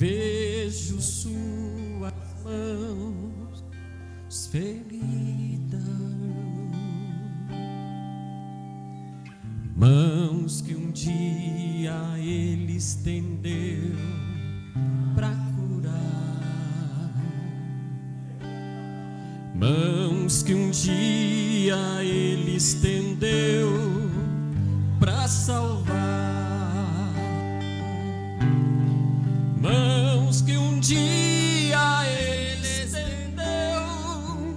Vejo suas mãos feridas, mãos que um dia Ele estendeu para curar, mãos que um dia Ele estendeu para salvar, mãos que um dia Ele estendeu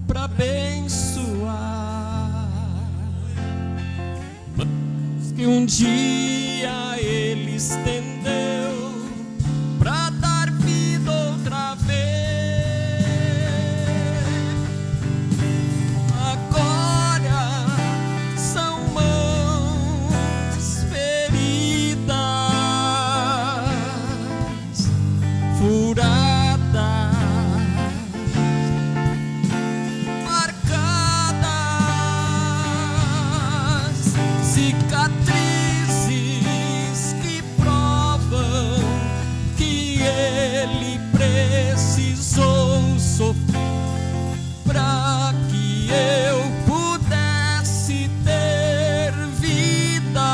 para abençoar, mãos que um dia Ele estendeu para dar vida outra vez. Agora são mãos feridas, furadas, marcadas, cicatrizes que provam que Ele precisou sofrer para que eu pudesse ter vida.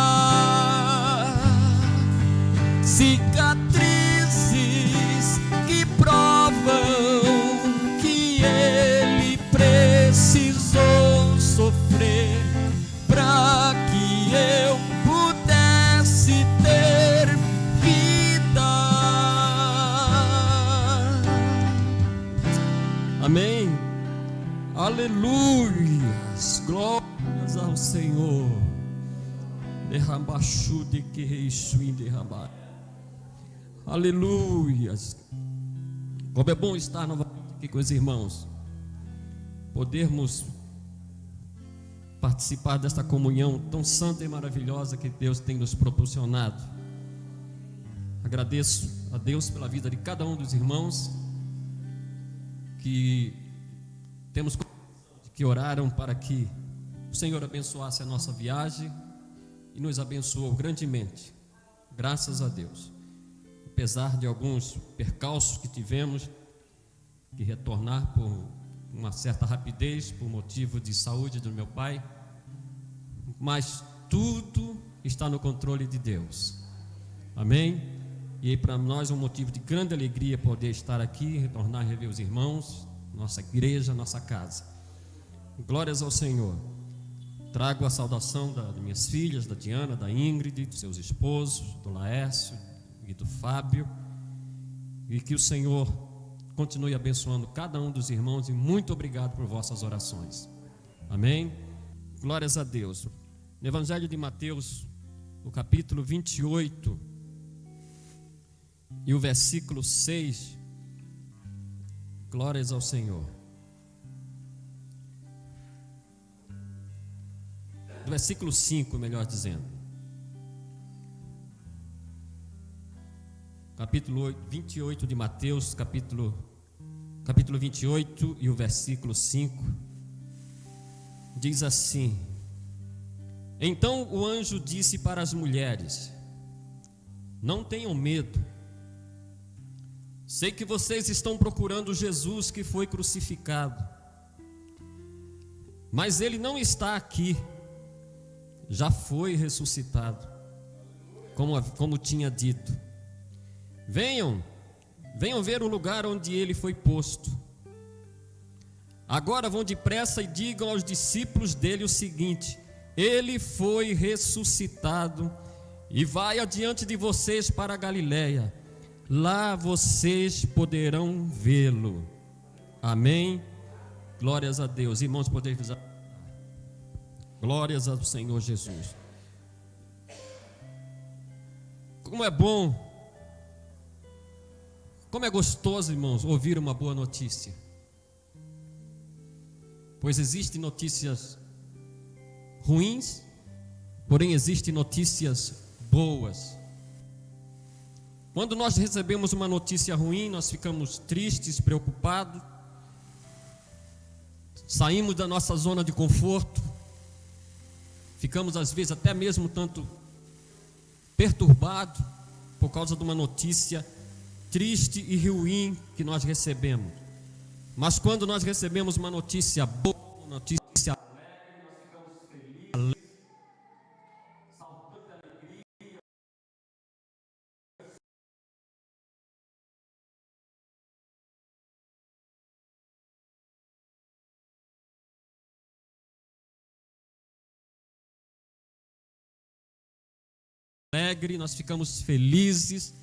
Cicatrizes que provam que Ele precisou sofrer para que eu pudesse ter vida. Amém. Aleluias. Glórias ao Senhor. Derrambachu de que reissuim derramar. Aleluias. Como é bom estar novamente aqui com os irmãos, podermos participar desta comunhão tão santa e maravilhosa que Deus tem nos proporcionado. Agradeço a Deus pela vida de cada um dos irmãos que temos que oraram para que o Senhor abençoasse a nossa viagem e nos abençoou grandemente. Graças a Deus. Apesar de alguns percalços que tivemos que retornar por uma certa rapidez, por motivo de saúde do meu pai, mas tudo está no controle de Deus. Amém? E para nós é um motivo de grande alegria poder estar aqui, retornar a rever os irmãos, nossa igreja, nossa casa. Glórias ao Senhor. Trago a saudação das minhas filhas, da Diana, da Ingrid, dos seus esposos, do Laércio e do Fábio, e que o Senhor continue abençoando cada um dos irmãos, e muito obrigado por vossas orações. Amém? Glórias a Deus. No Evangelho de Mateus, o capítulo 28 e o versículo 6, glórias ao Senhor. Do versículo 5, melhor dizendo. Capítulo 28 de Mateus, capítulo 28 e o versículo 5, diz assim: Então o anjo disse para as mulheres: Não tenham medo, sei que vocês estão procurando Jesus que foi crucificado, mas ele não está aqui, já foi ressuscitado, como tinha dito. Venham ver o lugar onde ele foi posto. Agora vão depressa e digam aos discípulos dele o seguinte: ele foi ressuscitado e vai adiante de vocês para a Galileia. Lá vocês poderão vê-lo. Amém? Glórias a Deus. Irmãos, podeis usar. Glórias ao Senhor Jesus. Como é bom, como é gostoso, irmãos, ouvir uma boa notícia. Pois existem notícias ruins, porém existem notícias boas. Quando nós recebemos uma notícia ruim, nós ficamos tristes, preocupados, saímos da nossa zona de conforto, ficamos às vezes até mesmo tanto perturbados por causa de uma notícia triste e ruim que nós recebemos. Mas quando nós recebemos uma notícia boa, uma notícia alegre, nós ficamos felizes, saltando de alegria. Alegre, nós ficamos felizes,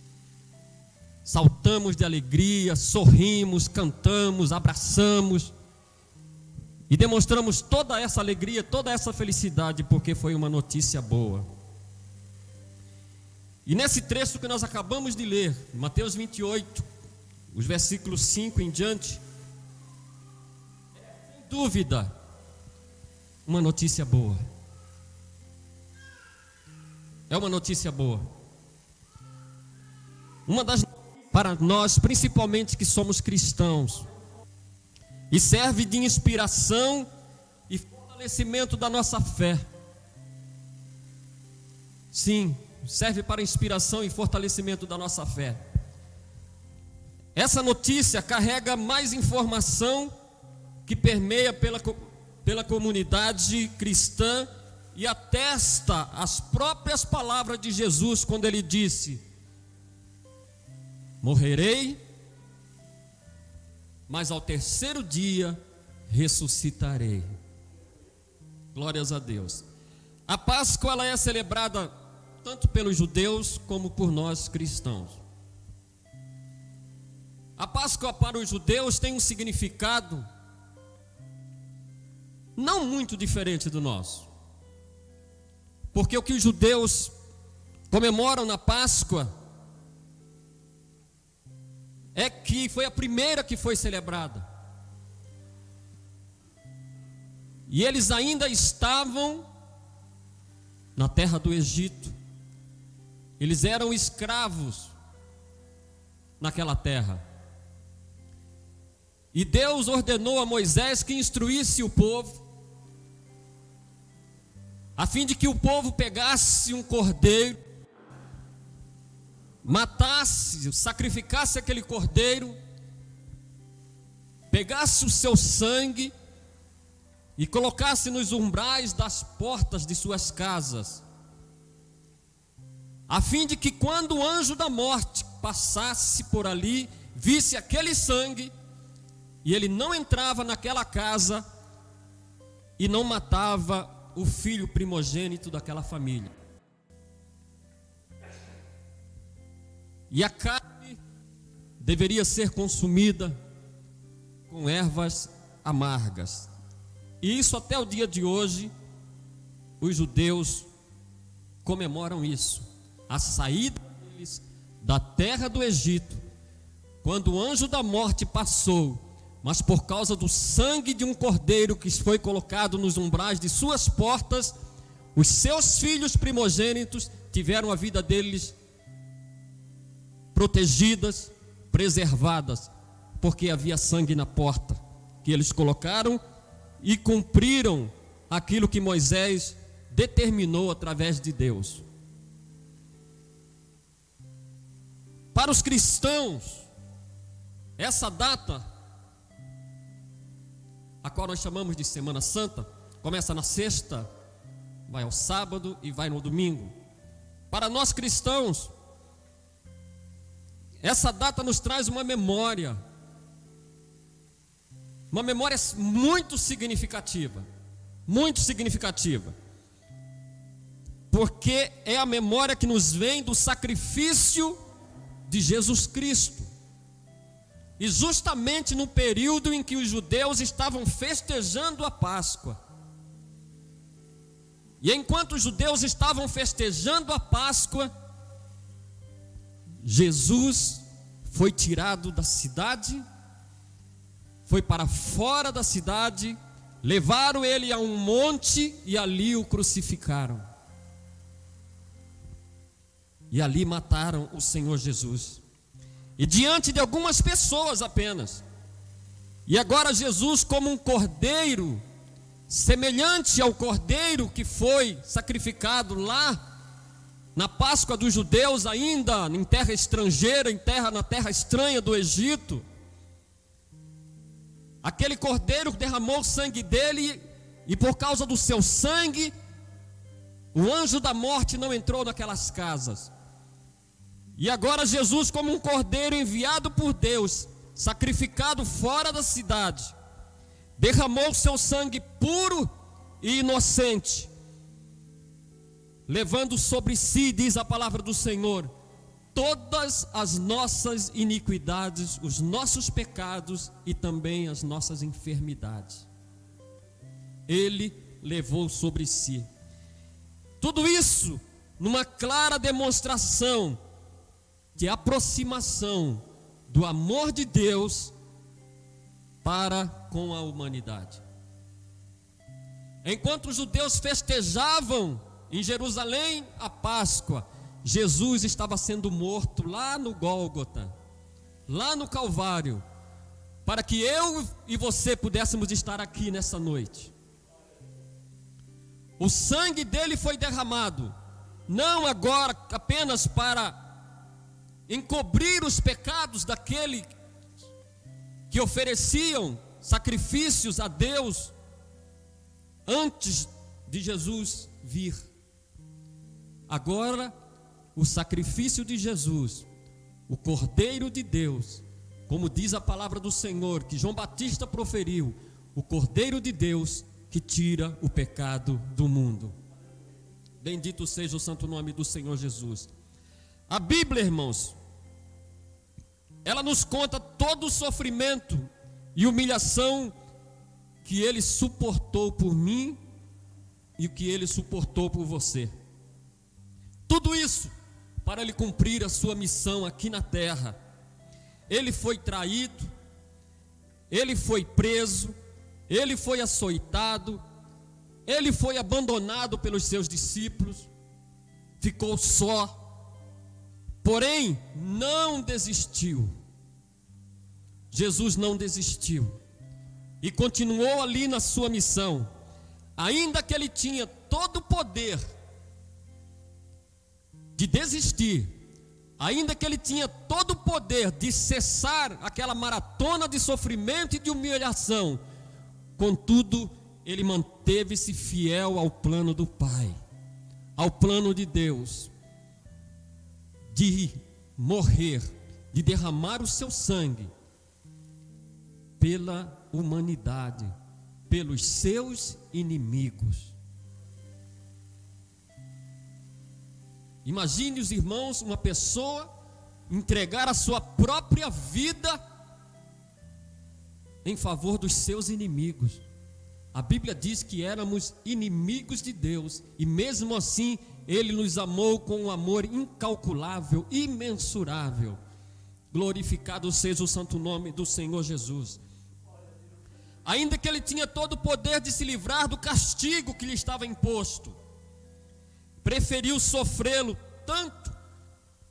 saltamos de alegria, sorrimos, cantamos, abraçamos e demonstramos toda essa alegria, toda essa felicidade, porque foi uma notícia boa. E nesse trecho que nós acabamos de ler, Mateus 28, os versículos 5 em diante, é sem dúvida uma notícia boa. É uma notícia boa. Uma das para nós, principalmente que somos cristãos, e serve de inspiração e fortalecimento da nossa fé. Sim, serve para inspiração e fortalecimento da nossa fé. Essa notícia carrega mais informação que permeia pela comunidade cristã e atesta as próprias palavras de Jesus quando ele disse: morrerei, mas ao terceiro dia ressuscitarei. Glórias a Deus. A Páscoa ela é celebrada tanto pelos judeus como por nós cristãos. A Páscoa para os judeus tem um significado não muito diferente do nosso. Porque o que os judeus comemoram na Páscoa é que foi a primeira que foi celebrada. E eles ainda estavam na terra do Egito. Eles eram escravos naquela terra. E Deus ordenou a Moisés que instruísse o povo, a fim de que o povo pegasse um cordeiro, matasse, sacrificasse aquele cordeiro, pegasse o seu sangue e colocasse nos umbrais das portas de suas casas, a fim de que quando o anjo da morte passasse por ali, visse aquele sangue, e ele não entrava naquela casa e não matava o filho primogênito daquela família. E a carne deveria ser consumida com ervas amargas. E isso até o dia de hoje, os judeus comemoram isso. A saída deles da terra do Egito, quando o anjo da morte passou, mas por causa do sangue de um cordeiro que foi colocado nos umbrais de suas portas, os seus filhos primogênitos tiveram a vida deles protegidas, preservadas, porque havia sangue na porta, que eles colocaram e cumpriram aquilo que Moisés determinou através de Deus. Para os cristãos, essa data, a qual nós chamamos de Semana Santa, começa na sexta, vai ao sábado e vai no domingo. Para nós cristãos, essa data nos traz uma memória muito significativa, porque é a memória que nos vem do sacrifício de Jesus Cristo. E justamente no período em que os judeus estavam festejando a Páscoa. E enquanto os judeus estavam festejando a Páscoa, Jesus foi tirado da cidade, foi para fora da cidade, levaram ele a um monte e ali o crucificaram. E ali mataram o Senhor Jesus. E diante de algumas pessoas apenas. E agora Jesus, como um cordeiro, semelhante ao cordeiro que foi sacrificado lá na Páscoa dos judeus, ainda em terra estrangeira, na terra estranha do Egito, aquele cordeiro derramou o sangue dele, e por causa do seu sangue, o anjo da morte não entrou naquelas casas. E agora Jesus, como um cordeiro enviado por Deus, sacrificado fora da cidade, derramou o seu sangue puro e inocente, levando sobre si, diz a palavra do Senhor, todas as nossas iniquidades, os nossos pecados e também as nossas enfermidades. Ele levou sobre si. Tudo isso numa clara demonstração de aproximação do amor de Deus para com a humanidade. Enquanto os judeus festejavam em Jerusalém a Páscoa, Jesus estava sendo morto lá no Gólgota, lá no Calvário, para que eu e você pudéssemos estar aqui nessa noite. O sangue dele foi derramado, não agora apenas para encobrir os pecados daquele que ofereciam sacrifícios a Deus antes de Jesus vir. Agora, o sacrifício de Jesus, o Cordeiro de Deus, como diz a palavra do Senhor, que João Batista proferiu, o Cordeiro de Deus que tira o pecado do mundo. Bendito seja o santo nome do Senhor Jesus. A Bíblia, irmãos, ela nos conta todo o sofrimento e humilhação que ele suportou por mim e o que ele suportou por você. Tudo isso para ele cumprir a sua missão aqui na terra. Ele foi traído, ele foi preso, ele foi açoitado, ele foi abandonado pelos seus discípulos, ficou só. Porém, não desistiu. Jesus não desistiu e continuou ali na sua missão, ainda que ele tinha todo o poder de desistir, ainda que ele tinha todo o poder de cessar aquela maratona de sofrimento e de humilhação. Contudo, ele manteve-se fiel ao plano do Pai, ao plano de Deus, de morrer, de derramar o seu sangue pela humanidade, pelos seus inimigos. Imagine, os irmãos, uma pessoa entregar a sua própria vida em favor dos seus inimigos. A Bíblia diz que éramos inimigos de Deus, e mesmo assim Ele nos amou com um amor incalculável, imensurável. Glorificado seja o santo nome do Senhor Jesus. Ainda que Ele tinha todo o poder de se livrar do castigo que lhe estava imposto, preferiu sofrê-lo tanto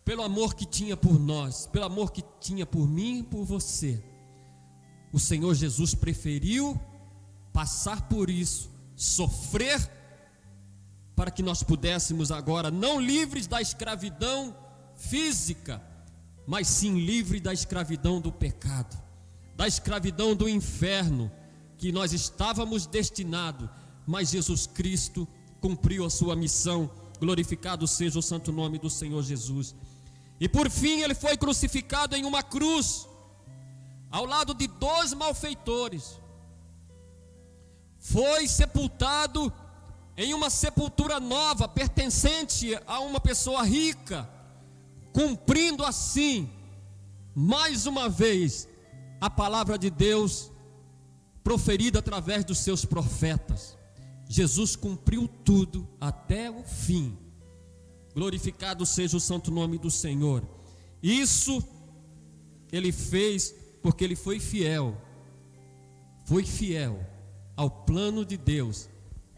pelo amor que tinha por nós, pelo amor que tinha por mim e por você. O Senhor Jesus preferiu passar por isso, sofrer, para que nós pudéssemos agora, não livres da escravidão física, mas sim livres da escravidão do pecado, da escravidão do inferno, que nós estávamos destinados, mas Jesus Cristo cumpriu a sua missão. Glorificado seja o santo nome do Senhor Jesus. E por fim ele foi crucificado em uma cruz, ao lado de 2 malfeitores. Foi sepultado em uma sepultura nova, pertencente a uma pessoa rica, cumprindo assim, mais uma vez, a palavra de Deus proferida através dos seus profetas. Jesus cumpriu tudo até o fim. Glorificado seja o santo nome do Senhor. Isso Ele fez porque Ele foi fiel ao plano de Deus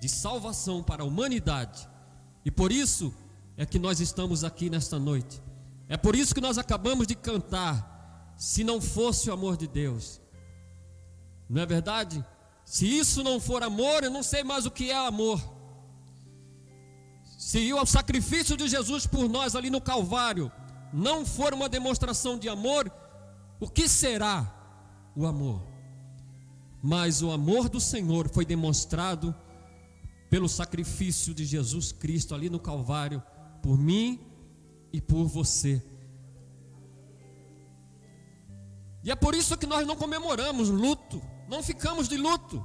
de salvação para a humanidade. E por isso é que nós estamos aqui nesta noite. É por isso que nós acabamos de cantar: se não fosse o amor de Deus. Não é verdade? Se isso não for amor, eu não sei mais o que é amor. Se o sacrifício de Jesus por nós ali no Calvário não for uma demonstração de amor, o que será o amor? Mas o amor do Senhor foi demonstrado pelo sacrifício de Jesus Cristo ali no Calvário, por mim e por você. E é por isso que nós não comemoramos luto, não ficamos de luto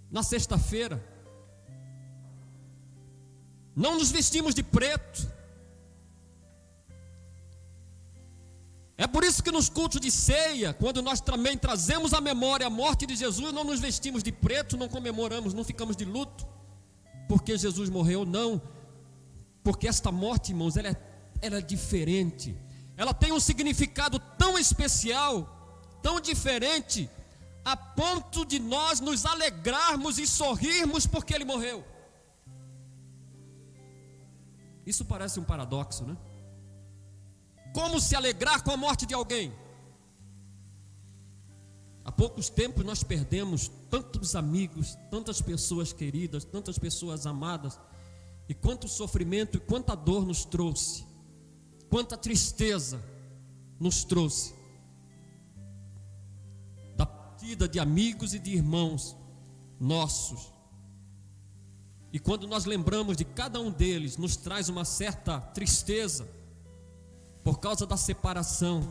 na sexta-feira, não nos vestimos de preto. É por isso que nos cultos de ceia, quando nós também trazemos à memória a morte de Jesus, não nos vestimos de preto, não comemoramos, não ficamos de luto, porque Jesus morreu, não, porque esta morte, irmãos, ela é diferente, ela tem um significado tão especial, tão diferente, a ponto de nós nos alegrarmos e sorrirmos porque Ele morreu. Isso parece um paradoxo, né? Como se alegrar com a morte de alguém? Há poucos tempos nós perdemos tantos amigos, tantas pessoas queridas, tantas pessoas amadas, e quanto sofrimento e quanta dor nos trouxe, quanta tristeza nos trouxe da partida de amigos e de irmãos nossos. E quando nós lembramos de cada um deles, nos traz uma certa tristeza por causa da separação,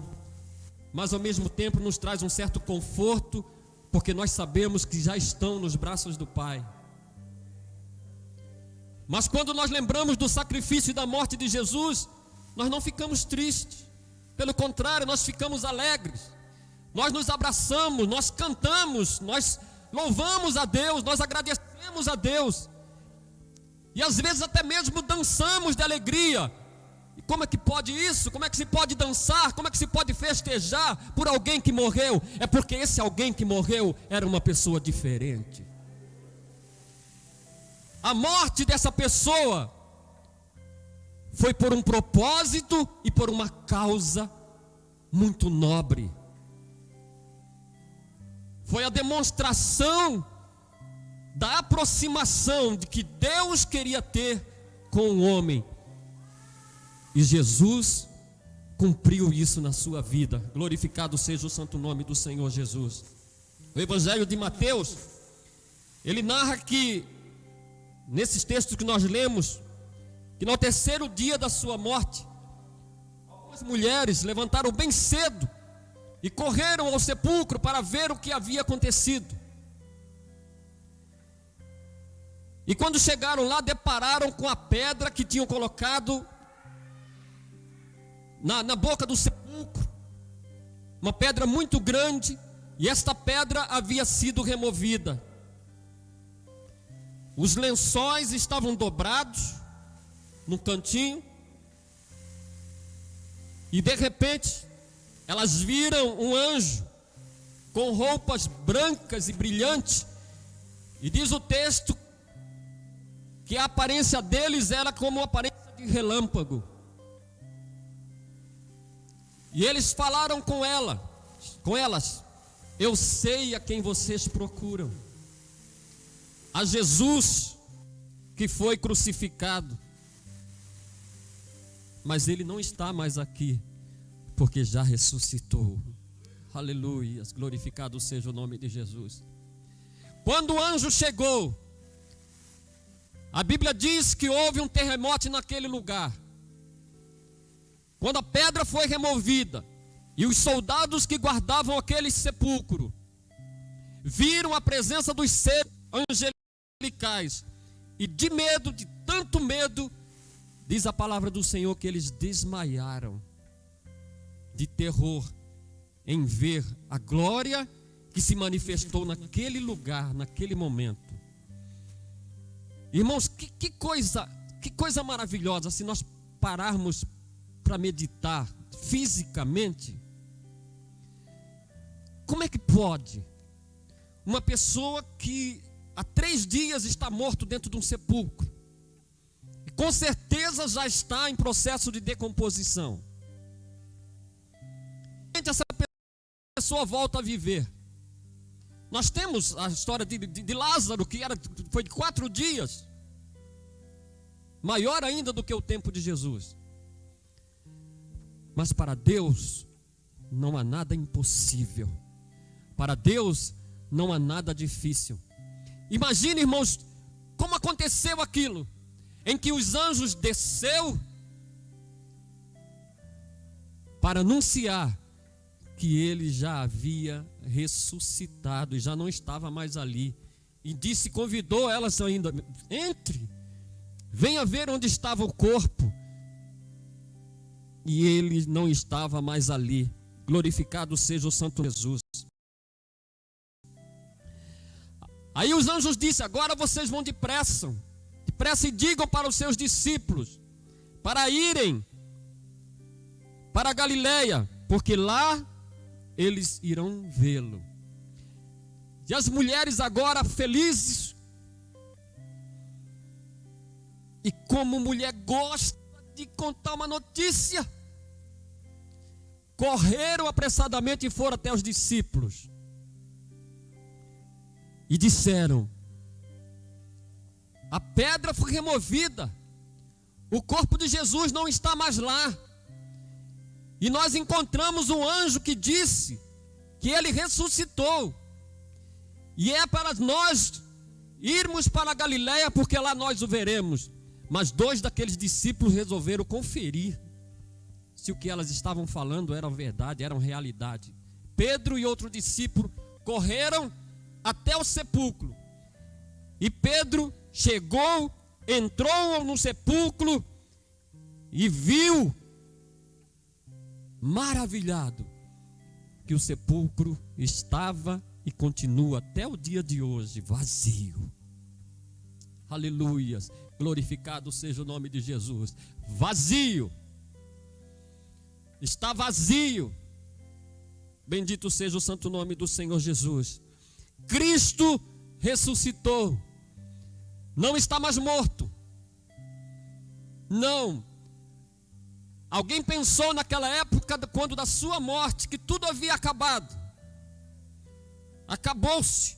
mas ao mesmo tempo nos traz um certo conforto, porque nós sabemos que já estão nos braços do Pai. Mas quando nós lembramos do sacrifício e da morte de Jesus, nós não ficamos tristes, pelo contrário, nós ficamos alegres, nós nos abraçamos, nós cantamos, nós louvamos a Deus, nós agradecemos a Deus, e às vezes até mesmo dançamos de alegria. E como é que pode isso? Como é que se pode dançar? Como é que se pode festejar por alguém que morreu? É porque esse alguém que morreu era uma pessoa diferente. A morte dessa pessoa foi por um propósito e por uma causa muito nobre. Foi a demonstração da aproximação de que Deus queria ter com o homem. E Jesus cumpriu isso na sua vida. Glorificado seja o santo nome do Senhor Jesus. O Evangelho de Mateus, ele narra que, nesses textos que nós lemos, que no terceiro dia da sua morte, algumas mulheres levantaram bem cedo e correram ao sepulcro para ver o que havia acontecido. E quando chegaram lá, depararam com a pedra que tinham colocado na boca do sepulcro, uma pedra muito grande, e esta pedra havia sido removida. Os lençóis estavam dobrados no cantinho, e de repente elas viram um anjo com roupas brancas e brilhantes, e diz o texto que a aparência deles era como a aparência de relâmpago. E eles falaram com elas: eu sei a quem vocês procuram, a Jesus que foi crucificado, mas Ele não está mais aqui, porque já ressuscitou. Aleluia, glorificado seja o nome de Jesus. Quando o anjo chegou, a Bíblia diz que houve um terremoto naquele lugar. Quando a pedra foi removida, e os soldados que guardavam aquele sepulcro viram a presença dos seres angelicais, e de medo, de tanto medo, diz a palavra do Senhor que eles desmaiaram de terror em ver a glória que se manifestou naquele lugar, naquele momento. Irmãos, que coisa maravilhosa se nós pararmos para meditar fisicamente. Como é que pode uma pessoa que há 3 dias está morto dentro de um sepulcro, e com certeza já está em processo de decomposição, essa pessoa volta a viver? Nós temos a história de Lázaro, que foi de 4 dias, maior ainda do que o tempo de Jesus. Mas para Deus não há nada impossível. Para Deus não há nada difícil. Imagine, irmãos, como aconteceu aquilo, em que os anjos desceu para anunciar que ele já havia ressuscitado e já não estava mais ali. E disse, convidou elas ainda, entre, venha ver onde estava o corpo. E ele não estava mais ali. Glorificado seja o Santo Jesus. Aí os anjos disseram, agora vocês vão depressa e digam para os seus discípulos, para irem para a Galileia, porque lá eles irão vê-lo. E as mulheres agora felizes, e como mulher gosta de contar uma notícia, correram apressadamente e foram até os discípulos e disseram, a pedra foi removida, o corpo de Jesus não está mais lá, e nós encontramos um anjo que disse que ele ressuscitou, e é para nós irmos para a Galileia, porque lá nós o veremos. Mas 2 daqueles discípulos resolveram conferir se o que elas estavam falando era verdade, era realidade. Pedro e outro discípulo correram até o sepulcro, e Pedro chegou, entrou no sepulcro e viu, maravilhado, que o sepulcro estava e continua até o dia de hoje vazio. Aleluias, glorificado seja o nome de Jesus. Vazio, está vazio. Bendito seja o santo nome do Senhor Jesus. Cristo ressuscitou, não está mais morto. Não. Alguém pensou naquela época, quando da sua morte, que tudo havia acabado. Acabou-se.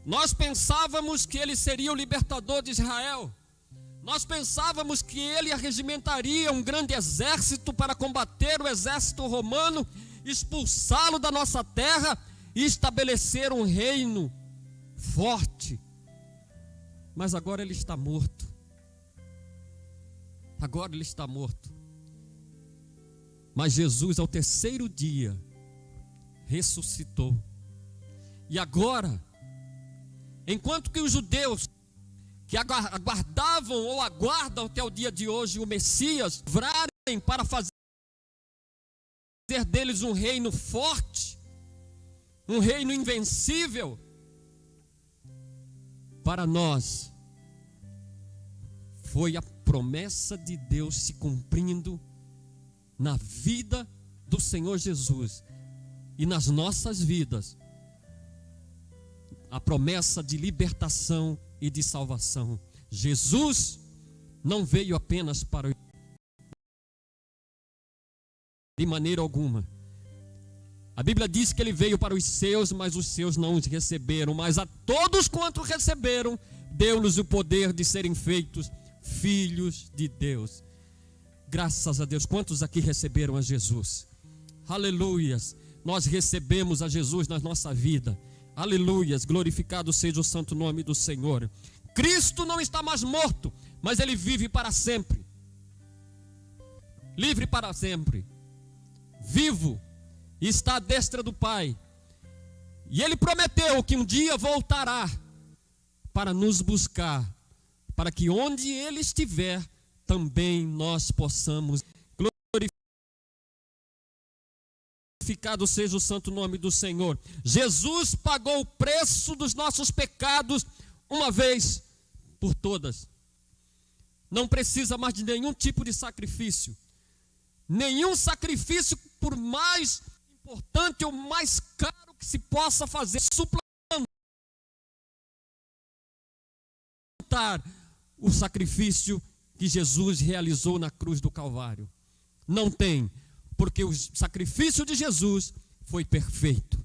Nós pensávamos que ele seria o libertador de Israel. Nós pensávamos que ele arregimentaria um grande exército para combater o exército romano, expulsá-lo da nossa terra e estabelecer um reino forte. Mas agora ele está morto. Agora ele está morto. Mas Jesus, ao terceiro dia, ressuscitou. E agora, enquanto que os judeus que aguardavam ou aguardam até o dia de hoje o Messias, livrarem para fazer deles um reino forte, um reino invencível, para nós foi a promessa de Deus se cumprindo na vida do Senhor Jesus e nas nossas vidas, a promessa de libertação e de salvação. Jesus não veio apenas para de maneira alguma. A Bíblia diz que ele veio para os seus, mas os seus não os receberam. Mas a todos quanto receberam, deu-lhes o poder de serem feitos filhos de Deus. Graças a Deus. Quantos aqui receberam a Jesus? Aleluias. Nós recebemos a Jesus na nossa vida. Aleluias. Glorificado seja o santo nome do Senhor. Cristo não está mais morto, mas ele vive para sempre. Livre para sempre. Vivo. E está à destra do Pai. E ele prometeu que um dia voltará para nos buscar, para que onde ele estiver, também nós possamos. Glorificado seja o santo nome do Senhor. Jesus pagou o preço dos nossos pecados uma vez por todas. Não precisa mais de nenhum tipo de sacrifício. Nenhum sacrifício, por mais importante ou mais caro que se possa fazer, suplantar o sacrifício que Jesus realizou na cruz do Calvário. Não tem, porque o sacrifício de Jesus foi perfeito.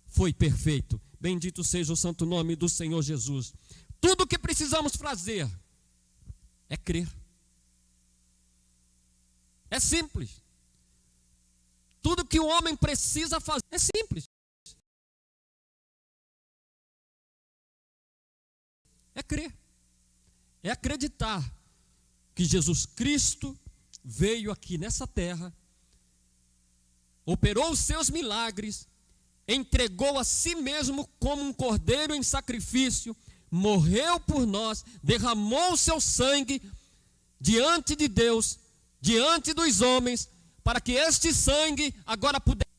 Foi perfeito. Bendito seja o santo nome do Senhor Jesus. Tudo o que precisamos fazer É crer. É simples. Tudo que o homem precisa fazer é simples. É crer. É acreditar que Jesus Cristo veio aqui nessa terra, operou os seus milagres, entregou a si mesmo como um cordeiro em sacrifício, morreu por nós, derramou o seu sangue diante de Deus, diante dos homens, para que este sangue agora pudesse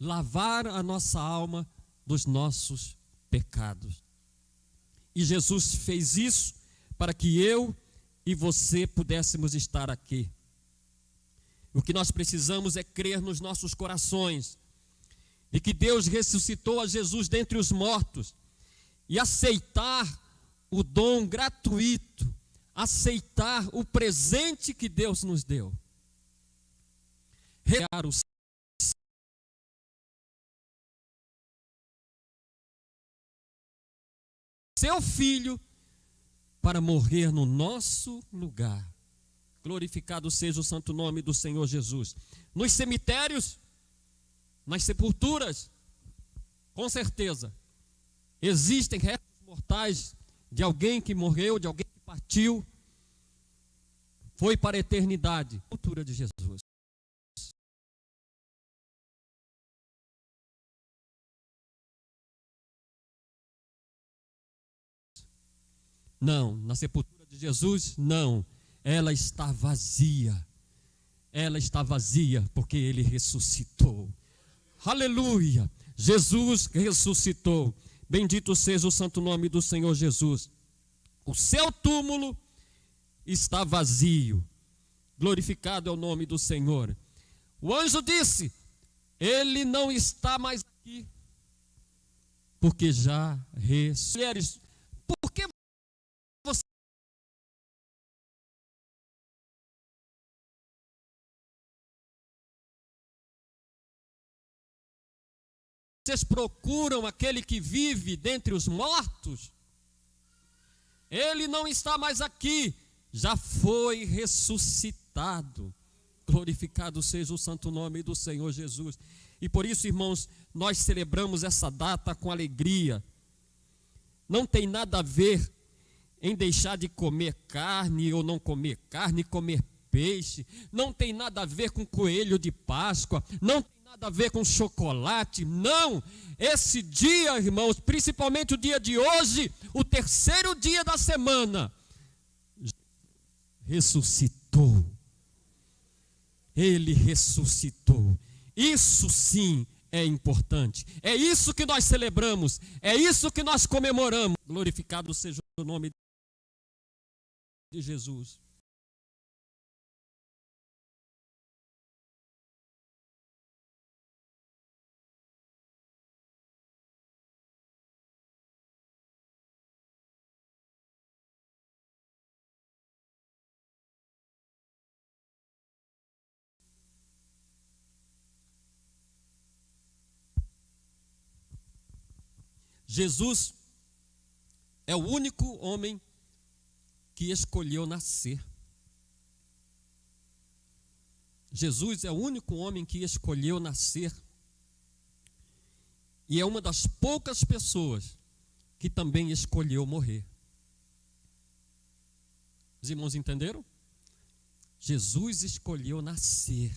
lavar a nossa alma dos nossos pecados. E Jesus fez isso para que eu e você pudéssemos estar aqui. O que nós precisamos é crer nos nossos corações de que Deus ressuscitou a Jesus dentre os mortos e aceitar o dom gratuito, aceitar o presente que Deus nos deu. Rear o seu filho para morrer no nosso lugar. Glorificado seja o santo nome do Senhor Jesus. Nos cemitérios, nas sepulturas, com certeza, existem restos mortais de alguém que morreu, de alguém que partiu, foi para a eternidade. A sepultura de Jesus. Não, na sepultura de Jesus, não. Ela está vazia. Ela está vazia porque Ele ressuscitou. Aleluia! Jesus ressuscitou. Bendito seja o santo nome do Senhor Jesus. O seu túmulo está vazio. Glorificado é o nome do Senhor. O anjo disse: Ele não está mais aqui, porque já ressuscitou. Mulheres, por que vocês procuram aquele que vive dentre os mortos? Ele não está mais aqui, já foi ressuscitado. Glorificado seja o santo nome do Senhor Jesus. E por isso, irmãos, nós celebramos essa data com alegria. Não tem nada a ver em deixar de comer carne ou não comer carne, comer peixe. Não tem nada a ver com coelho de Páscoa. Não tem nada a ver com chocolate, não. Esse dia, irmãos, principalmente o dia de hoje, o terceiro dia da semana, ressuscitou. Ele ressuscitou. Isso sim é importante. É isso que nós celebramos. É isso que nós comemoramos. Glorificado seja o nome de Jesus. Jesus é o único homem que escolheu nascer. Jesus é o único homem que escolheu nascer. E é uma das poucas pessoas que também escolheu morrer. Os irmãos entenderam? Jesus escolheu nascer,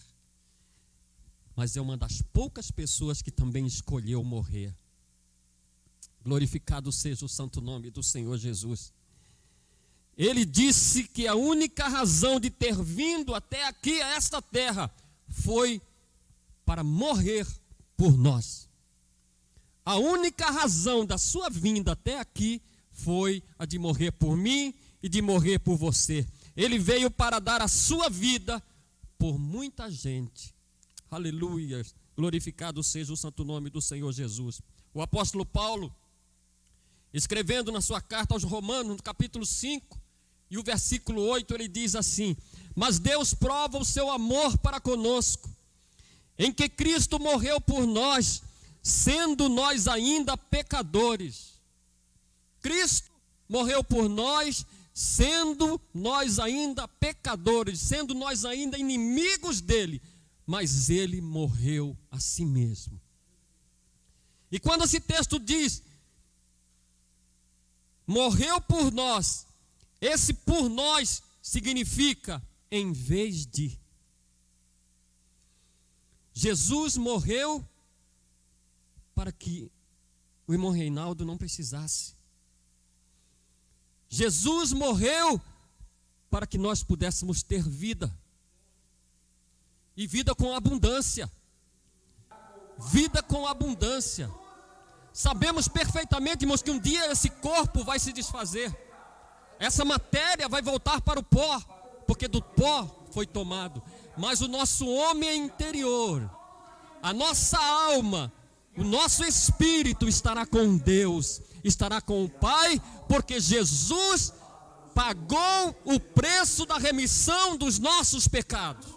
mas é uma das poucas pessoas que também escolheu morrer. Glorificado seja o santo nome do Senhor Jesus. Ele disse que a única razão de ter vindo até aqui, a esta terra, foi para morrer por nós. A única razão da sua vinda até aqui foi a de morrer por mim e de morrer por você. Ele veio para dar a sua vida por muita gente. Aleluia. Glorificado seja o santo nome do Senhor Jesus. O apóstolo Paulo, escrevendo na sua carta aos Romanos, no capítulo 5, e o versículo 8, ele diz assim: Mas Deus prova o seu amor para conosco, em que Cristo morreu por nós, sendo nós ainda pecadores. Cristo morreu por nós, sendo nós ainda pecadores, sendo nós ainda inimigos dele, mas ele morreu a si mesmo. E quando esse texto diz, morreu por nós, esse por nós significa em vez de. Jesus morreu para que o irmão Reinaldo não precisasse. Jesus morreu para que nós pudéssemos ter vida. E vida com abundância. Vida com abundância. Sabemos perfeitamente, irmãos, que um dia esse corpo vai se desfazer. Essa matéria vai voltar para o pó, porque do pó foi tomado. Mas o nosso homem interior, a nossa alma, o nosso espírito estará com Deus, estará com o Pai, porque Jesus pagou o preço da remissão dos nossos pecados.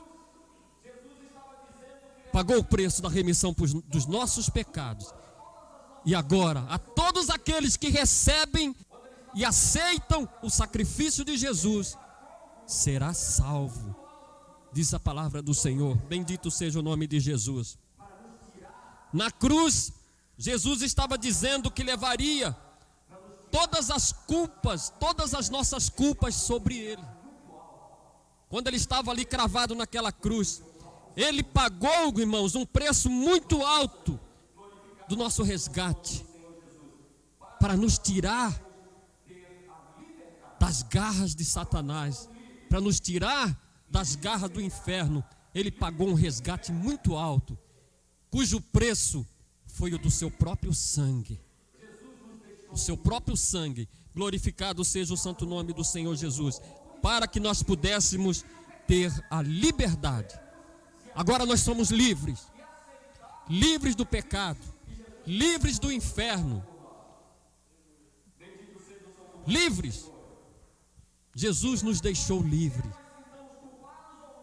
Pagou o preço da remissão dos nossos pecados. E agora, a todos aqueles que recebem e aceitam o sacrifício de Jesus, será salvo. Diz a palavra do Senhor. Bendito seja o nome de Jesus. Na cruz, Jesus estava dizendo que levaria todas as culpas, todas as nossas culpas sobre ele. Quando ele estava ali cravado naquela cruz, ele pagou, irmãos, um preço muito alto do nosso resgate, para nos tirar das garras de Satanás, para nos tirar das garras do inferno. Ele pagou um resgate muito alto, cujo preço foi o do seu próprio sangue. O seu próprio sangue. Glorificado seja o santo nome do Senhor Jesus, para que nós pudéssemos ter a liberdade. Agora nós somos livres, livres do pecado, livres do inferno, livres. Jesus nos deixou livre.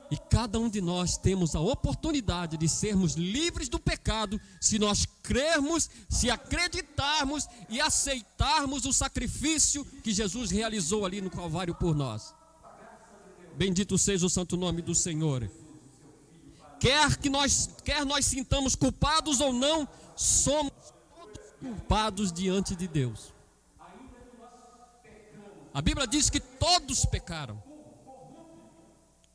E cada um de nós temos a oportunidade de sermos livres do pecado, se nós crermos, se acreditarmos e aceitarmos o sacrifício que Jesus realizou ali no Calvário por nós. Bendito seja o santo nome do Senhor. Quer nós sintamos culpados ou não, somos todos culpados diante de Deus. A Bíblia diz que todos pecaram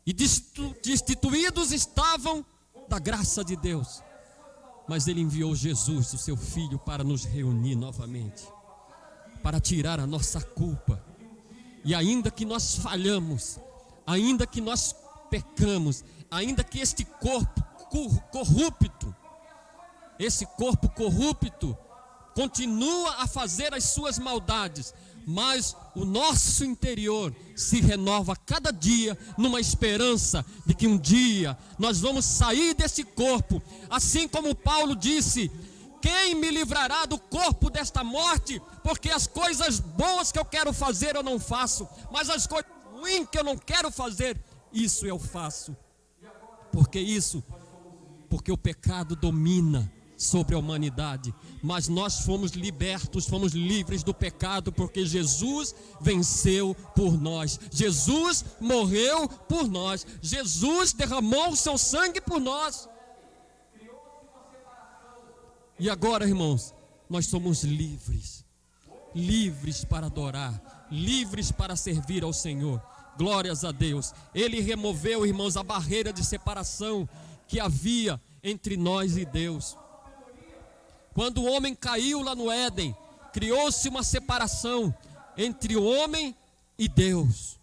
e destituídos estavam da graça de Deus. Mas Ele enviou Jesus, o seu Filho, para nos reunir novamente, para tirar a nossa culpa. E ainda que nós falhamos, ainda que nós pecamos, ainda que este corpo corrupto continua a fazer as suas maldades, mas o nosso interior se renova a cada dia numa esperança de que um dia nós vamos sair desse corpo, assim como Paulo disse: quem me livrará do corpo desta morte? Porque as coisas boas que eu quero fazer eu não faço, mas as coisas ruins que eu não quero fazer, isso eu faço. Porque o pecado domina sobre a humanidade, mas nós fomos libertos, fomos livres do pecado, porque Jesus venceu por nós, Jesus morreu por nós, Jesus derramou o seu sangue por nós. E agora, irmãos, nós somos livres, livres para adorar, livres para servir ao Senhor. Glórias a Deus. Ele removeu, irmãos, a barreira de separação que havia entre nós e Deus. Quando o homem caiu lá no Éden, criou-se uma separação entre o homem e Deus.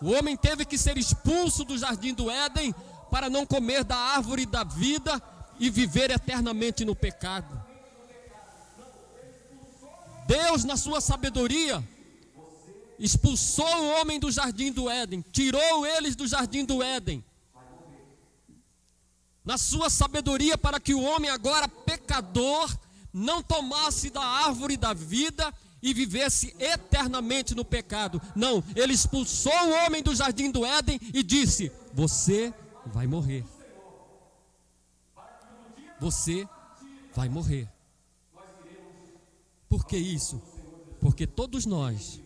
O homem teve que ser expulso do jardim do Éden para não comer da árvore da vida e viver eternamente no pecado. Deus, na sua sabedoria, expulsou o homem do jardim do Éden, tirou eles do jardim do Éden, na sua sabedoria, para que o homem agora pecador não tomasse da árvore da vida e vivesse eternamente no pecado. Não, ele expulsou o homem do jardim do Éden e disse: você vai morrer. Você vai morrer. Por que isso? Porque todos nós,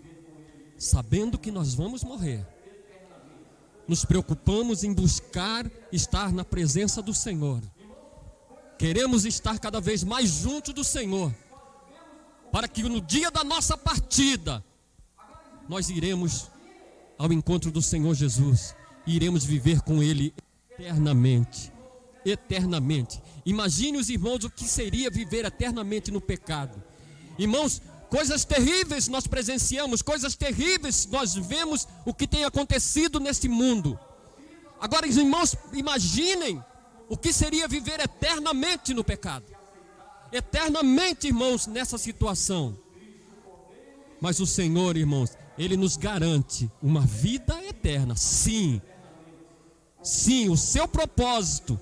sabendo que nós vamos morrer, nos preocupamos em buscar estar na presença do Senhor. Queremos estar cada vez mais junto do Senhor, para que no dia da nossa partida, nós iremos ao encontro do Senhor Jesus e iremos viver com Ele eternamente. Eternamente. Imagine os irmãos o que seria viver eternamente no pecado. Irmãos, coisas terríveis nós presenciamos, coisas terríveis nós vemos o que tem acontecido neste mundo. Agora, irmãos, imaginem o que seria viver eternamente no pecado. Eternamente, irmãos, nessa situação. Mas o Senhor, irmãos, Ele nos garante uma vida eterna. Sim, sim, o seu propósito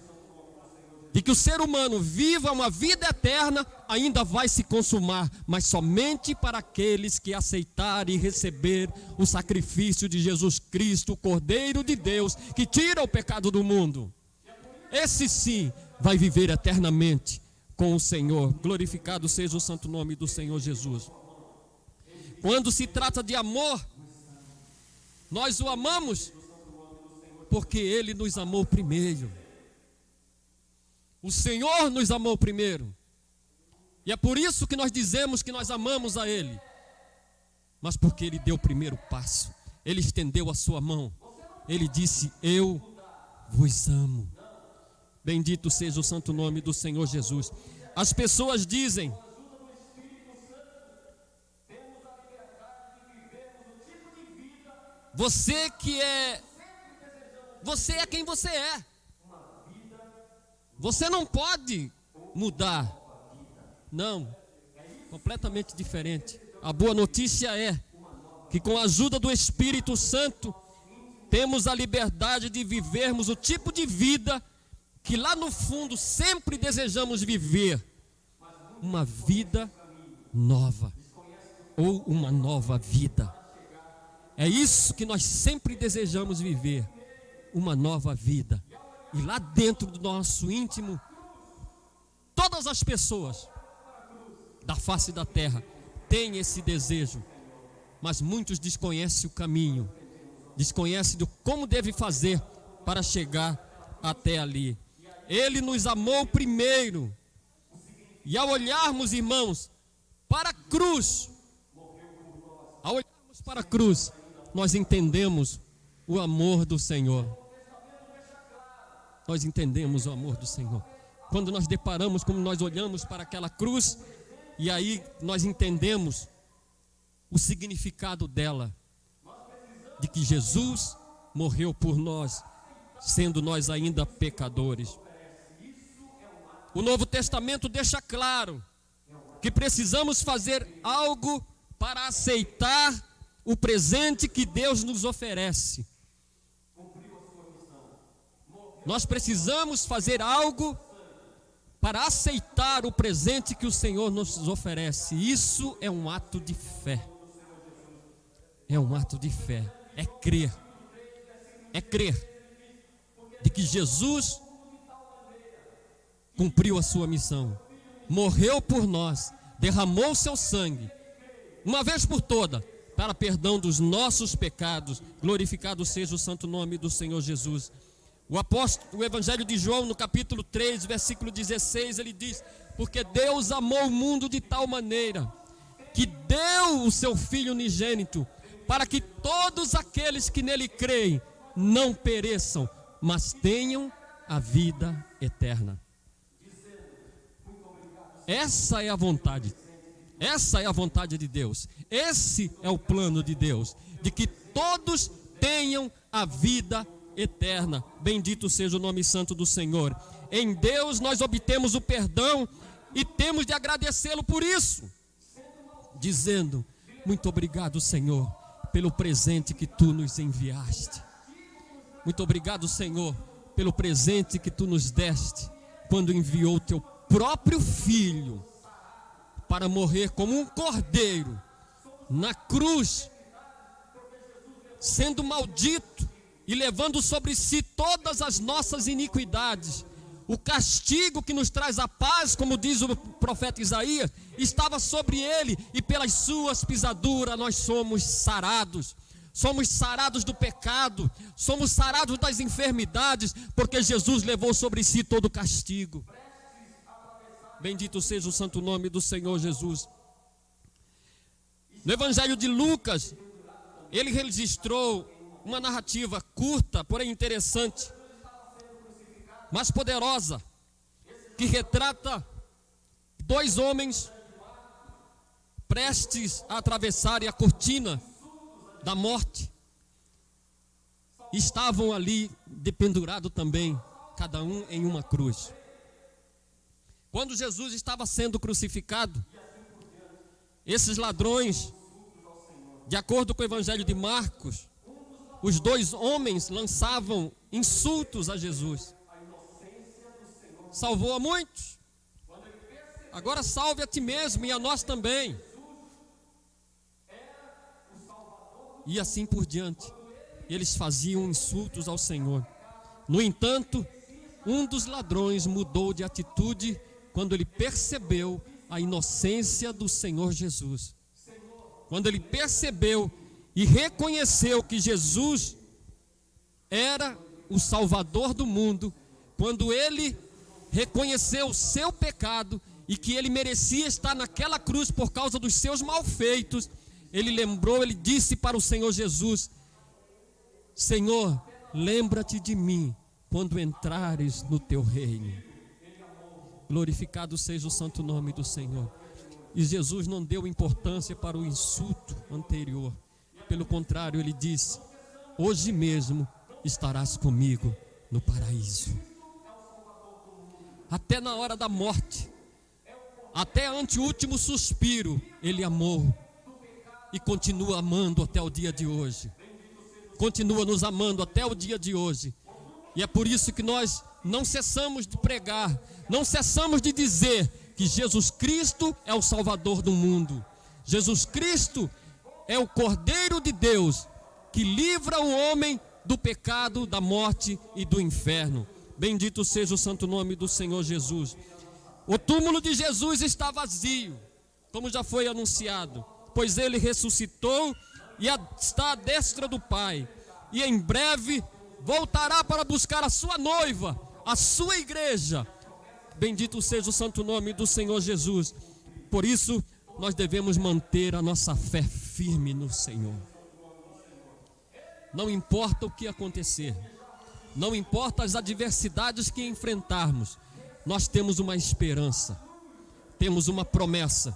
de que o ser humano viva uma vida eterna ainda vai se consumar, mas somente para aqueles que aceitarem e receber o sacrifício de Jesus Cristo, o Cordeiro de Deus, que tira o pecado do mundo. Esse sim vai viver eternamente com o Senhor. Glorificado seja o santo nome do Senhor Jesus. Quando se trata de amor, nós o amamos porque Ele nos amou primeiro. O Senhor nos amou primeiro. E é por isso que nós dizemos que nós amamos a Ele. Mas porque Ele deu o primeiro passo. Ele estendeu a sua mão. Ele disse: eu vos amo. Bendito seja o santo nome do Senhor Jesus. As pessoas dizem: você é quem você é. Você não pode mudar. Não, completamente diferente. A boa notícia é que com a ajuda do Espírito Santo temos a liberdade de vivermos o tipo de vida que lá no fundo sempre desejamos viver. Uma vida nova, ou uma nova vida. É isso que nós sempre desejamos viver, uma nova vida. E lá dentro do nosso íntimo, todas as pessoas da face da terra têm esse desejo, mas muitos desconhecem o caminho, desconhecem do como deve fazer para chegar até ali. Ele nos amou primeiro. E ao olharmos, irmãos, para a cruz, nós entendemos o amor do Senhor. Nós entendemos o amor do Senhor. Quando nós deparamos, como nós olhamos para aquela cruz, e aí nós entendemos o significado dela, de que Jesus morreu por nós, sendo nós ainda pecadores. O Novo Testamento deixa claro que precisamos fazer algo para aceitar o presente que Deus nos oferece. Nós precisamos fazer algo para aceitar o presente que o Senhor nos oferece. Isso é um ato de fé. É um ato de fé. É crer. É crer de que Jesus cumpriu a sua missão, morreu por nós, derramou o seu sangue, uma vez por toda, para perdão dos nossos pecados. Glorificado seja o santo nome do Senhor Jesus. O Evangelho de João, no capítulo 3, versículo 16, ele diz: porque Deus amou o mundo de tal maneira, que deu o seu Filho unigênito, para que todos aqueles que nele creem, não pereçam, mas tenham a vida eterna. Essa é a vontade. Essa é a vontade de Deus. Esse é o plano de Deus, de que todos tenham a vida eterna. Bendito seja o nome santo do Senhor. Em Deus nós obtemos o perdão e temos de agradecê-lo por isso, dizendo: muito obrigado, Senhor, pelo presente que tu nos enviaste. Muito obrigado, Senhor, pelo presente que tu nos deste, quando enviou o teu próprio Filho para morrer como um cordeiro na cruz, sendo maldito e levando sobre si todas as nossas iniquidades, O castigo que nos traz a paz, como diz o profeta Isaías, estava sobre ele, e pelas suas pisaduras nós somos sarados. Somos sarados do pecado, somos sarados das enfermidades, porque Jesus levou sobre si todo o castigo. Bendito seja o santo nome do Senhor Jesus. No Evangelho de Lucas, ele registrou uma narrativa curta, porém interessante, mas poderosa, que retrata dois homens prestes a atravessarem a cortina da morte. Estavam ali dependurados também, cada um em uma cruz. Quando Jesus estava sendo crucificado, esses ladrões, de acordo com o Evangelho de Marcos, os dois homens lançavam insultos a Jesus. Salvou a muitos, agora salve a ti mesmo e a nós também. E assim por diante, eles faziam insultos ao Senhor. No entanto, um dos ladrões mudou de atitude quando ele percebeu a inocência do Senhor Jesus. Quando ele percebeu e reconheceu que Jesus era o Salvador do mundo, quando ele reconheceu o seu pecado e que ele merecia estar naquela cruz por causa dos seus malfeitos, ele lembrou, ele disse para o Senhor Jesus: Senhor, lembra-te de mim quando entrares no teu reino. Glorificado seja o santo nome do Senhor. E Jesus não deu importância para o insulto anterior. Pelo contrário, ele disse: hoje mesmo estarás comigo no paraíso. Até na hora da morte, até ante o último suspiro, ele amou. E continua amando até o dia de hoje. Continua nos amando até o dia de hoje. E é por isso que nós não cessamos de pregar, não cessamos de dizer que Jesus Cristo é o Salvador do mundo. Jesus Cristo é o Cordeiro de Deus que livra o homem do pecado, da morte e do inferno. Bendito seja o santo nome do Senhor Jesus. O túmulo de Jesus está vazio, como já foi anunciado, pois ele ressuscitou e está à destra do Pai. E em breve voltará para buscar a sua noiva, a sua igreja. Bendito seja o santo nome do Senhor Jesus. Por isso, nós devemos manter a nossa fé firme no Senhor. Não importa o que acontecer, não importa as adversidades que enfrentarmos, nós temos uma esperança, temos uma promessa.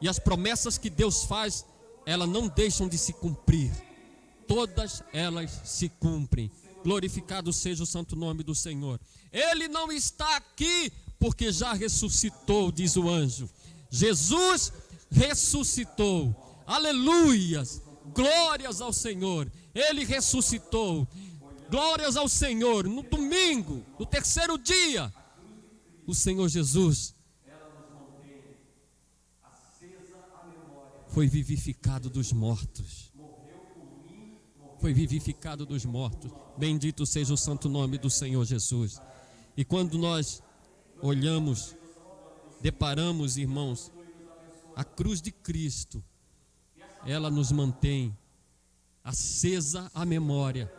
E as promessas que Deus faz, elas não deixam de se cumprir. Todas elas se cumprem. Glorificado seja o santo nome do Senhor. Ele não está aqui porque já ressuscitou, diz o anjo. Jesus ressuscitou. Aleluias. Glórias ao Senhor. Ele ressuscitou. Glórias ao Senhor. No domingo, no terceiro dia, o Senhor Jesus foi vivificado dos mortos. Foi vivificado dos mortos. Bendito seja o santo nome do Senhor Jesus. E quando nós olhamos, deparamos, irmãos, a cruz de Cristo, ela nos mantém acesa a memória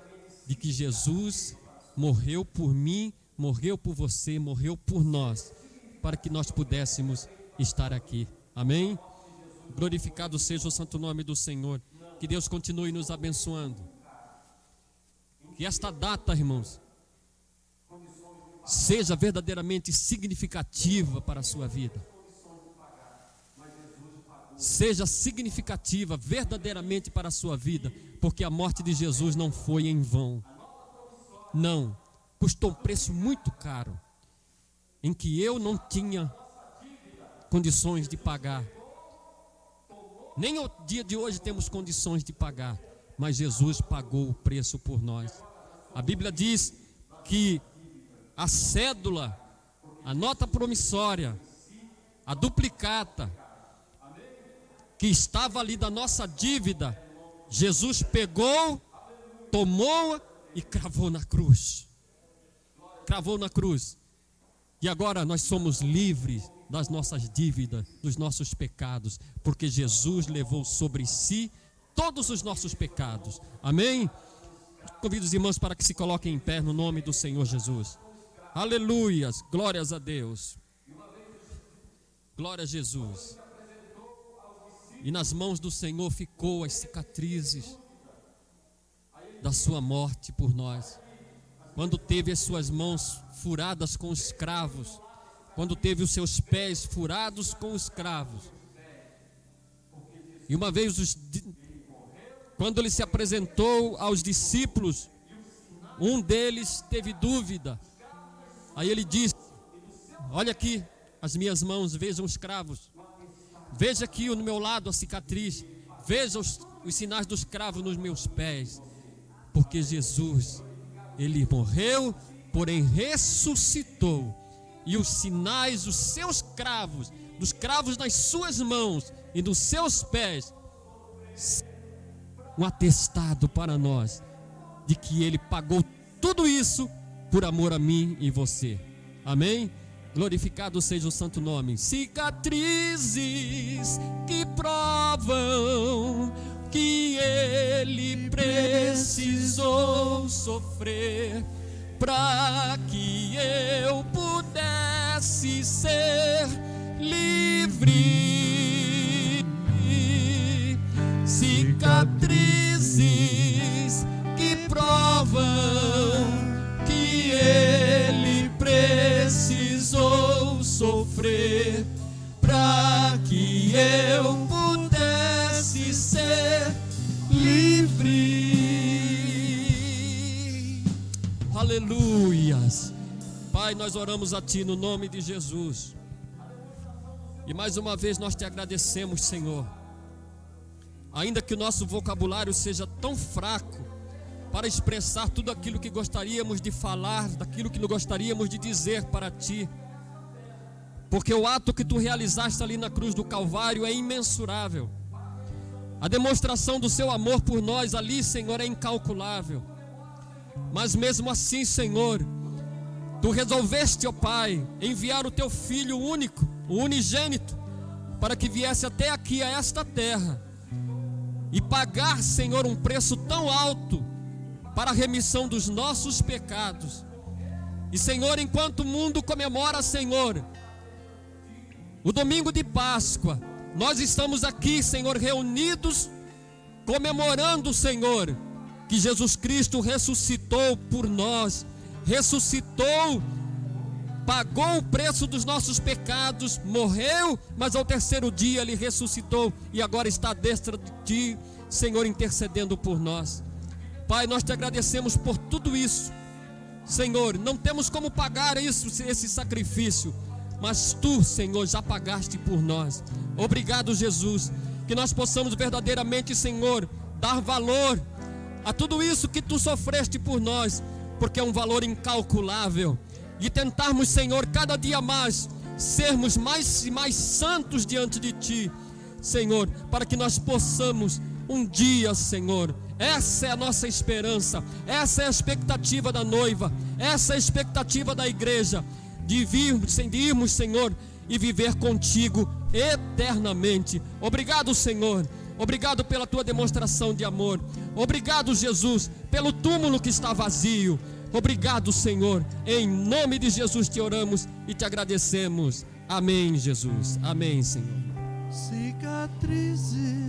de que Jesus morreu por mim, morreu por você, morreu por nós, para que nós pudéssemos estar aqui. Amém? Glorificado seja o santo nome do Senhor. Que Deus continue nos abençoando. Que esta data, irmãos, seja verdadeiramente significativa para a sua vida. Seja significativa verdadeiramente para a sua vida, porque a morte de Jesus não foi em vão. Não, custou um preço muito caro, em que eu não tinha condições de pagar. Nem o dia de hoje temos condições de pagar, mas Jesus pagou o preço por nós. A Bíblia diz que a cédula, a nota promissória, a duplicata, que estava ali da nossa dívida, Jesus pegou, tomou e cravou na cruz. Cravou na cruz. E agora nós somos livres das nossas dívidas, dos nossos pecados, porque Jesus levou sobre si todos os nossos pecados. Amém? Convido os irmãos para que se coloquem em pé no nome do Senhor Jesus. Aleluias, glórias a Deus. Glória a Jesus. E nas mãos do Senhor ficou as cicatrizes da sua morte por nós. Quando teve as suas mãos furadas com os cravos, quando teve os seus pés furados com os cravos. E uma vez, quando ele se apresentou aos discípulos, um deles teve dúvida. Aí ele disse: olha aqui as minhas mãos, vejam os cravos. Veja aqui no meu lado a cicatriz. Veja os sinais dos cravos nos meus pés. Porque Jesus, ele morreu, porém ressuscitou. E os sinais dos seus cravos, dos cravos nas suas mãos e dos seus pés, um atestado para nós de que ele pagou tudo isso por amor a mim e você. Amém? Glorificado seja o santo nome. Cicatrizes que provam que ele precisou sofrer para que eu pudesse ser livre. Cicatrizes que provam que ele precisou sofrer para que eu pudesse ser livre. Aleluias. Pai, nós oramos a Ti no nome de Jesus. E mais uma vez nós Te agradecemos, Senhor. Ainda que o nosso vocabulário seja tão fraco para expressar tudo aquilo que gostaríamos de falar, daquilo que gostaríamos de dizer para Ti, porque o ato que Tu realizaste ali na cruz do Calvário é imensurável. A demonstração do Seu amor por nós ali, Senhor, é incalculável. Mas mesmo assim, Senhor, Tu resolveste, ó Pai, enviar o Teu Filho único, o unigênito, para que viesse até aqui, a esta terra, e pagar, Senhor, um preço tão alto para a remissão dos nossos pecados. E, Senhor, enquanto o mundo comemora, Senhor, o domingo de Páscoa, nós estamos aqui, Senhor, reunidos, comemorando, Senhor, que Jesus Cristo ressuscitou por nós, ressuscitou, pagou o preço dos nossos pecados, morreu, mas ao terceiro dia Ele ressuscitou e agora está à destra de Ti, Senhor, intercedendo por nós. Pai, nós Te agradecemos por tudo isso. Senhor, não temos como pagar esse sacrifício, mas Tu, Senhor, já pagaste por nós. Obrigado, Jesus, que nós possamos verdadeiramente, Senhor, dar valor a tudo isso que Tu sofreste por nós, porque é um valor incalculável. E tentarmos, Senhor, cada dia mais sermos mais e mais santos diante de Ti, Senhor, para que nós possamos um dia, Senhor, essa é a nossa esperança, essa é a expectativa da noiva, essa é a expectativa da igreja, de irmos, Senhor, e viver contigo eternamente. Obrigado, Senhor, obrigado pela Tua demonstração de amor, obrigado, Jesus, pelo túmulo que está vazio. Obrigado, Senhor, em nome de Jesus Te oramos e Te agradecemos. Amém, Jesus, amém, Senhor. Cicatrizes